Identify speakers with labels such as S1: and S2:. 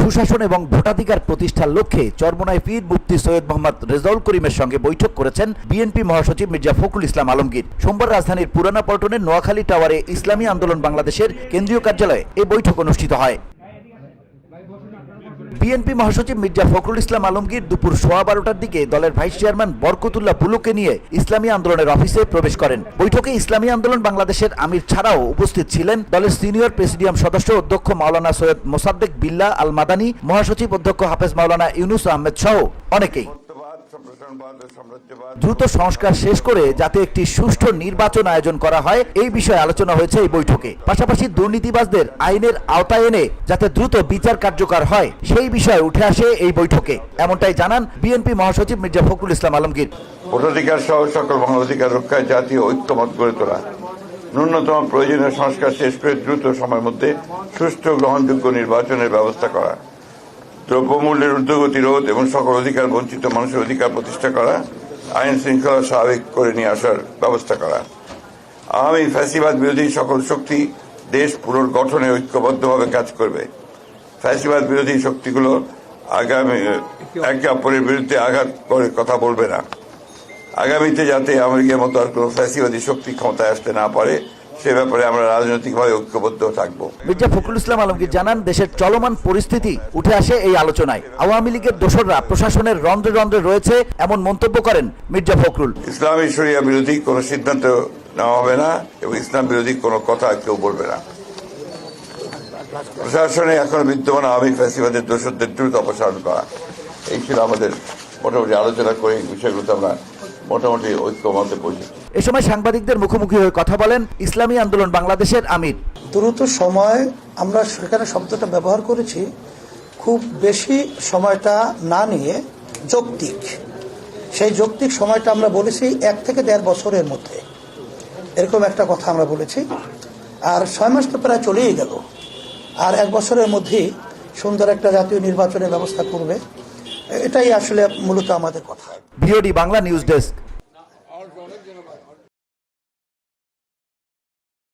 S1: সুশাসন এবং ভোটাধিকার প্রতিষ্ঠার লক্ষ্যে চরমোনাই পীর মুফতি সৈয়দ মোহাম্মদ রেজাউল করিমের সঙ্গে বৈঠক করেছেন বিএনপি মহাসচিব মির্জা ফখরুল ইসলাম আলমগীর। সোমবার রাজধানীর পুরানা পল্টনের নোয়াখালী টাওয়ারে ইসলামী আন্দোলন বাংলাদেশের কেন্দ্রীয় কার্যালয়ে এই বৈঠক অনুষ্ঠিত হয়। বিএনপি মহাসচিব মির্জা ফখরুল ইসলাম আলমগীর দুপুর 12:15টার দিকে দলের ভাইস চেয়ারম্যান বরকতুল্লাহ বুলুকে নিয়ে ইসলামী আন্দোলনের অফিসে প্রবেশ করেন। বৈঠকে ইসলামী আন্দোলন বাংলাদেশের আমির ছাড়াও উপস্থিত ছিলেন দলের সিনিয়র প্রেসিডিয়াম সদস্য অধ্যক্ষ মাওলানা সৈয়দ মোসাদ্দেক বিল্লাহ আল মাদানী, মহাসচিব অধ্যক্ষ হাফেজ মাওলানা ইউনুস আহমেদ সহ অনেকেই। দ্রুত সংস্কার শেষ করে যাতে একটি সুষ্ঠু নির্বাচন আয়োজন করা হয় এই বিষয়ে আলোচনা হয়েছে এই বৈঠকে। পাশাপাশি দুর্নীতিবাজদের আইনের আওতায় এনে যাতে দ্রুত বিচার কার্যকর হয় সেই বিষয়ে উঠে আসে এই বৈঠকে, এমনটাই জানান বিএনপি মহাসচিব মির্জা ফখরুল ইসলাম আলমগীর।
S2: ভোটাধিকার সহ সকল মানবাধিকার রক্ষায় জাতীয় ঐক্যমত গড়ে তোলা, ন্যূনতম প্রয়োজনীয় সংস্কার শেষ করে দ্রুত সময়ের মধ্যে সুষ্ঠু গ্রহণযোগ্য নির্বাচনের ব্যবস্থা করা, দ্রব্যমূল্যের ঊর্ধ্বগতি রোধ এবং সকল অধিকার বঞ্চিত মানুষের অধিকার প্রতিষ্ঠা করা, আইন শৃঙ্খলা স্বাভাবিক করে নিয়ে আসার ব্যবস্থা করা। আওয়ামী ফ্যাসিবাদ বিরোধী সকল শক্তি দেশ পুনর্গঠনে ঐক্যবদ্ধভাবে কাজ করবে। ফ্যাসিবাদ বিরোধী শক্তিগুলো আগামী একে অপরের বিরুদ্ধে আঘাত করে কথা বলবে না। আগামীতে যাতে আমেরিকার মতো আর কোনো ফ্যাসিবাদী শক্তি ক্ষমতায় আসতে না পারে সে ব্যাপারে আমরা রাজনৈতিকভাবে ঐক্যবদ্ধ থাকবো।
S1: মির্জা ফখরুল ইসলাম আলমগীর জানান, দেশের চলমান পরিস্থিতি উঠে আসে এই আলোচনায়। আওয়ামী লীগের দোসররা প্রশাসনের রন্ধ্রে রন্ধ্রে রয়েছে এমন মন্তব্য করেন মির্জা ফখরুল।
S2: ইসলামী শরিয়া বিরোধী কোনো সিদ্ধান্ত নেওয়া হবে না এবং ইসলাম বিরোধী কোনো কথা কেউ বলবে না। প্রশাসনে এখন বিদ্যমান আওয়ামী ফ্যাসিবাদের দোসরদের দ্রুত অপসারণ করা, এই ছিল আমাদের মোটামুটি আলোচনা করে বিষয়গুলোতে আমরা মোটামুটি ঐক্যমতে পৌঁছেছি।
S1: এ সময় সাংবাদিকদের মুখোমুখি হয়ে কথা বলেন ইসলামী আন্দোলন বাংলাদেশের আমির।
S3: দ্রুত সময় আমরা সেখানে শব্দটা ব্যবহার করেছি, খুব বেশি সময়টা না নিয়ে যৌক্তিক, সেই যৌক্তিক সময়টা আমরা বলেছি 1 থেকে 1.5 বছরের মধ্যে, এরকম একটা কথা আমরা বলেছি। আর 6 মাস তো প্রায় চলেই গেল, আর 1 বছরের মধ্যেই সুন্দর একটা জাতীয় নির্বাচনের ব্যবস্থা করবে, এটাই আসলে মূলত আমাদের কথা।
S1: VOD Bangla news desk.